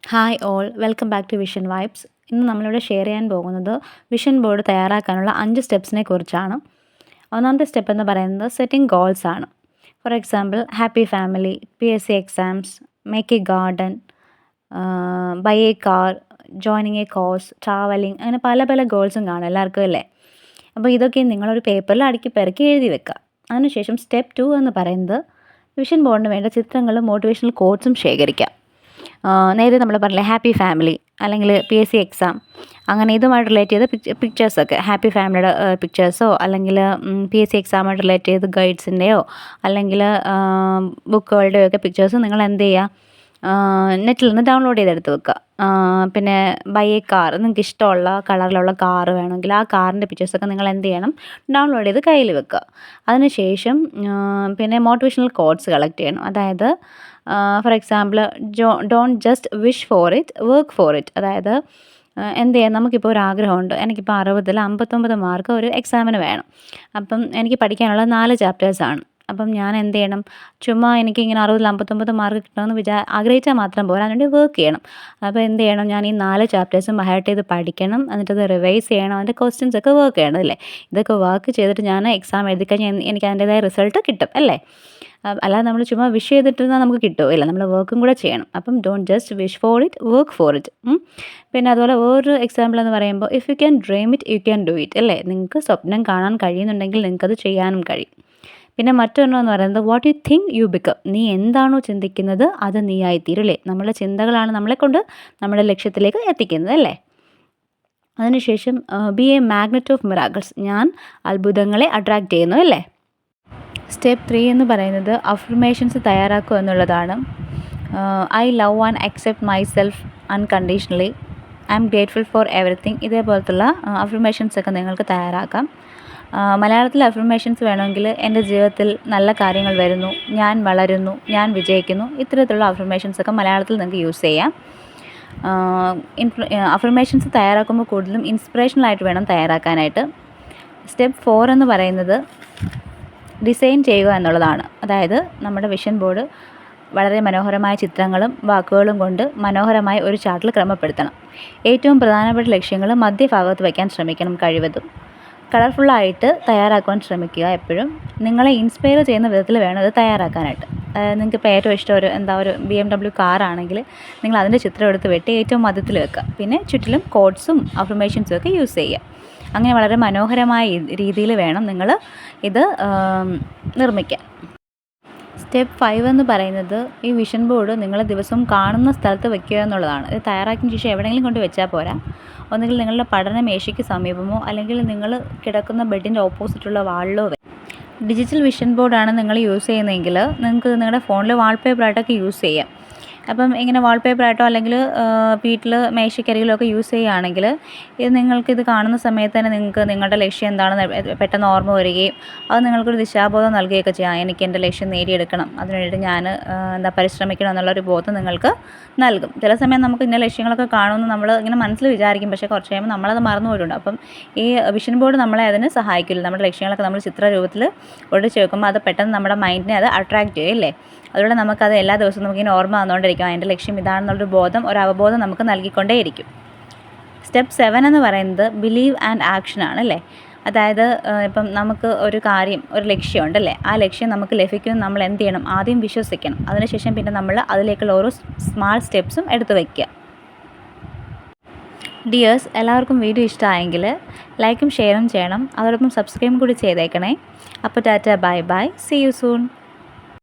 Hi all, welcome back to vision vibes. ഇന്ന് നമ്മളിവിടെ share ചെയ്യാൻ പോകുന്നത് വിഷൻ ബോർഡ് തയ്യാറാക്കാനുള്ള 5 സ്റ്റെപ്സിനെ കുറിച്ചാണ്. ഒന്നാമത്തെ സ്റ്റെപ്പ് എന്ന് പറയുന്നത് സെറ്റിംഗ് ഗോൾസ് ആണ്. For example, happy family, PSC exams, make a garden, buy a car, joining a course, travelling, അങ്ങനെ പല പല ഗോൾസും കാണും എല്ലാവർക്കും അല്ലേ. അപ്പോൾ ഇതൊക്കെ നിങ്ങളൊരു പേപ്പറിൽ അടുക്കി പെറുക്കി എഴുതി വെക്കുക. അതിനുശേഷം സ്റ്റെപ്പ് 2 എന്ന് പറയുന്നത് വിഷൻ ബോർഡിന് വേണ്ട ചിത്രങ്ങളും മോട്ടിവേഷണൽ കോട്ട്സും ശേഖരിക്കാം. നേരത്തെ നമ്മൾ പറഞ്ഞില്ലേ ഹാപ്പി ഫാമിലി അല്ലെങ്കിൽ PSC എക്സാം, അങ്ങനെ ഇതുമായിട്ട് റിലേറ്റ് ചെയ്ത പിക്ചേഴ്സൊക്കെ, ഹാപ്പി ഫാമിലിയുടെ പിക്ചേഴ്സോ അല്ലെങ്കിൽ PSC എക്സാമായിട്ട് റിലേറ്റ് ചെയ്ത് ഗൈഡ്സിൻ്റെയോ അല്ലെങ്കിൽ ബുക്കുകളുടെയോ ഒക്കെ പിക്ചേഴ്സ് നിങ്ങൾ എന്ത് ചെയ്യുക, നെറ്റിൽ നിന്ന് ഡൗൺലോഡ് ചെയ്തെടുത്ത് വെക്കുക. പിന്നെ ബൈ എ കാർ, നിങ്ങൾക്ക് ഇഷ്ടമുള്ള കളറിലുള്ള കാറ് വേണമെങ്കിൽ ആ കാറിൻ്റെ പിക്ചേഴ്സൊക്കെ നിങ്ങൾ എന്ത് ചെയ്യണം, ഡൗൺലോഡ് ചെയ്ത് കയ്യിൽ വെക്കുക. അതിനുശേഷം പിന്നെ മോട്ടിവേഷണൽ കോട്ട്സ് കളക്ട് ചെയ്യണം. അതായത് for example, don't just wish for it, work for it. അതായത് എന്ത് ചെയ്യാം, നമുക്കിപ്പോൾ ഒരു ആഗ്രഹമുണ്ട്, എനിക്കിപ്പോൾ 60-ൽ 59 മാർക്ക് ഒരു എക്സാമിന് വേണം. അപ്പം എനിക്ക് പഠിക്കാനുള്ള 4 ചാപ്റ്റേഴ്സാണ്. അപ്പം ഞാൻ എന്ത് ചെയ്യണം, ചുമ്മാ എനിക്കിങ്ങനെ 60-ൽ 59 മാർക്ക് കിട്ടണമെന്ന് ആഗ്രഹിച്ചാൽ മാത്രം പോരാ, അതിനുവേണ്ടി വർക്ക് ചെയ്യണം. അപ്പോൾ എന്ത് ചെയ്യണം, ഞാൻ ഈ 4 ചാപ്റ്റേഴ്സും ബൈഹാർട്ട് ചെയ്ത് പഠിക്കണം, എന്നിട്ടത് റിവൈസ് ചെയ്യണം, അതിൻ്റെ ക്വസ്റ്റ്യൻസൊക്കെ വർക്ക് ചെയ്യണം അല്ലേ. ഇതൊക്കെ വർക്ക് ചെയ്തിട്ട് ഞാൻ എക്സാം എഴുതി കഴിഞ്ഞാൽ എനിക്ക് അതിൻ്റേതായ റിസൾട്ട് കിട്ടും അല്ലേ. അല്ലാതെ നമ്മൾ ചുമ്മാ വിഷ് ചെയ്തിട്ടിരുന്നാൽ നമുക്ക് കിട്ടുമോ, ഇല്ല, നമ്മൾ വർക്കും കൂടെ ചെയ്യണം. അപ്പം don't just wish for it, work for it. പിന്നെ അതുപോലെ വേറൊരു എക്സാമ്പിൾ എന്ന് പറയുമ്പോൾ, if you can dream it you can do it അല്ലേ. നിങ്ങൾക്ക് സ്വപ്നം കാണാൻ കഴിയുന്നുണ്ടെങ്കിൽ നിങ്ങൾക്കത് ചെയ്യാനും കഴിയും. പിന്നെ മറ്റൊരെണ്ണം പറയുന്നത്, what you think you become. നീ എന്താണോ ചിന്തിക്കുന്നത് അത് നീ ആയിത്തീരും അല്ലേ. നമ്മുടെ ചിന്തകളാണ് നമ്മളെക്കൊണ്ട് നമ്മുടെ ലക്ഷ്യത്തിലേക്ക് എത്തിക്കുന്നത് അല്ലേ. അതിനുശേഷം B A magnet of miracles, ഞാൻ അത്ഭുതങ്ങളെ അട്രാക്റ്റ് ചെയ്യുന്നു അല്ലേ. സ്റ്റെപ്പ് 3 എന്ന് പറയുന്നത് അഫർമേഷൻസ് തയ്യാറാക്കുക എന്നുള്ളതാണ്. I love and accept my self unconditionally, I am grateful for everything. ഇതേപോലത്തുള്ള അഫർമേഷൻസൊക്കെ നിങ്ങൾക്ക് തയ്യാറാക്കാം. മലയാളത്തിൽ അഫർമേഷൻസ് വേണമെങ്കിൽ, എൻ്റെ ജീവിതത്തിൽ നല്ല കാര്യങ്ങൾ വരുന്നു, ഞാൻ വളരുന്നു, ഞാൻ വിജയിക്കുന്നു, ഇത്തരത്തിലുള്ള അഫർമേഷൻസൊക്കെ മലയാളത്തിൽ നിങ്ങൾക്ക് യൂസ് ചെയ്യാം. അഫർമേഷൻസ് തയ്യാറാക്കുമ്പോൾ കൂടുതലും ഇൻസ്പിറേഷണലായിട്ട് വേണം തയ്യാറാക്കാനായിട്ട്. സ്റ്റെപ്പ് 4 എന്ന് പറയുന്നത് ഡിസൈൻ ചെയ്യുക എന്നുള്ളതാണ്. അതായത് നമ്മുടെ വിഷൻ ബോർഡ് വളരെ മനോഹരമായ ചിത്രങ്ങളും വാക്കുകളും കൊണ്ട് മനോഹരമായ ഒരു ചാർട്ടിൽ ക്രമപ്പെടുത്തണം. ഏറ്റവും പ്രധാനപ്പെട്ട ലക്ഷ്യങ്ങൾ മധ്യഭാഗത്ത് വയ്ക്കാൻ ശ്രമിക്കണം. കഴിവതും കളർഫുള്ളായിട്ട് തയ്യാറാക്കുവാൻ ശ്രമിക്കുക. എപ്പോഴും നിങ്ങളെ ഇൻസ്പയർ ചെയ്യുന്ന വിധത്തിൽ വേണം ഇത് തയ്യാറാക്കാനായിട്ട്. നിങ്ങൾക്ക് ഇപ്പോൾ ഏറ്റവും ഇഷ്ടം ഒരു BMW കാറാണെങ്കിൽ നിങ്ങൾ അതിൻ്റെ ചിത്രം എടുത്ത് വെട്ടി ഏറ്റവും മധ്യത്തിൽ വെക്കുക. പിന്നെ ചുറ്റിലും കോട്ട്സും അഫർമേഷൻസും ഒക്കെ യൂസ് ചെയ്യുക. അങ്ങനെ വളരെ മനോഹരമായ രീതിയിൽ വേണം നിങ്ങൾ ഇത് നിർമ്മിക്കാൻ. സ്റ്റെപ്പ് 5 എന്ന് പറയുന്നത് ഈ വിഷൻ ബോർഡ് നിങ്ങൾ ദിവസവും കാണുന്ന സ്ഥലത്ത് വെക്കുക എന്നുള്ളതാണ്. ഇത് തയ്യാറാക്കിയ ശേഷം എവിടെയെങ്കിലും കൊണ്ട് വെച്ചാൽ പോരാ. ഒന്നുകിൽ നിങ്ങളുടെ പഠന മേശയ്ക്ക് സമീപമോ അല്ലെങ്കിൽ നിങ്ങൾ കിടക്കുന്ന ബെഡിൻ്റെ ഓപ്പോസിറ്റുള്ള വാളിലോ. ഡിജിറ്റൽ വിഷൻ ബോർഡാണ് നിങ്ങൾ യൂസ് ചെയ്യുന്നതെങ്കിൽ നിങ്ങൾക്ക് നിങ്ങളുടെ ഫോണിൽ വാൾപേപ്പറായിട്ടൊക്കെ യൂസ് ചെയ്യാം. അപ്പം ഇങ്ങനെ വാൾപേപ്പറായിട്ടോ അല്ലെങ്കിൽ വീട്ടിൽ മേശയ്ക്കരികിലോ ഒക്കെ യൂസ് ചെയ്യുകയാണെങ്കിൽ ഇത് നിങ്ങൾക്കിത് കാണുന്ന സമയത്ത് തന്നെ നിങ്ങൾക്ക് നിങ്ങളുടെ ലക്ഷ്യം എന്താണെന്ന് പെട്ടെന്ന് ഓർമ്മ വരികയും അത് നിങ്ങൾക്കൊരു ദിശാബോധം നൽകുകയൊക്കെ ചെയ്യാം. എനിക്ക് എൻ്റെ ലക്ഷ്യം നേടിയെടുക്കണം, അതിനുവേണ്ടി ഞാൻ പരിശ്രമിക്കണം എന്നുള്ളൊരു ബോധം നിങ്ങൾക്ക് നൽകും. ചില സമയം നമുക്ക് ഇന്ന ലക്ഷ്യങ്ങളൊക്കെ കാണുമെന്ന് നമ്മൾ ഇങ്ങനെ മനസ്സിൽ വിചാരിക്കും, പക്ഷേ കുറച്ച് കഴിയുമ്പോൾ നമ്മളത് മറന്നു പോയിട്ടുണ്ട്. അപ്പം ഈ വിഷൻ ബോർഡ് നമ്മളെ അതിന് സഹായിക്കില്ല. നമ്മുടെ ലക്ഷ്യങ്ങളൊക്കെ നമ്മൾ ചിത്രരൂപത്തിൽ ഒഴിച്ച് വെക്കുമ്പോൾ അത് പെട്ടെന്ന് നമ്മുടെ മൈൻഡിനെ അത് അട്രാക്റ്റ് ചെയ്യും അല്ലേ. അതുകൊണ്ട് നമുക്കത് എല്ലാ ദിവസവും നമുക്കിങ്ങനെ ഓർമ്മ വന്നുകൊണ്ടിരിക്കും, എൻ്റെ ലക്ഷ്യം ഇതാണെന്നുള്ളൊരു ഒരു അവബോധം നമുക്ക് നൽകിക്കൊണ്ടേയിരിക്കും. സ്റ്റെപ്പ് 7 എന്ന് പറയുന്നത് ബിലീവ് ആൻഡ് ആക്ഷൻ ആണ് അല്ലേ. അതായത് ഇപ്പം നമുക്ക് ഒരു കാര്യം, ഒരു ലക്ഷ്യമുണ്ടല്ലേ, ആ ലക്ഷ്യം നമുക്ക് ലഭിക്കുമെന്ന് നമ്മൾ എന്ത് ചെയ്യണം, ആദ്യം വിശ്വസിക്കണം. അതിനുശേഷം പിന്നെ നമ്മൾ അതിലേക്കുള്ള ഓരോ സ്മാൾ സ്റ്റെപ്സും എടുത്ത് വയ്ക്കുക. ഡിയേഴ്സ്, എല്ലാവർക്കും വീഡിയോ ഇഷ്ടമായെങ്കിൽ ലൈക്കും ഷെയറും ചെയ്യണം. അതോടൊപ്പം സബ്സ്ക്രൈബും കൂടി ചെയ്തേക്കണേ. അപ്പോൾ tata, bye bye, see you soon.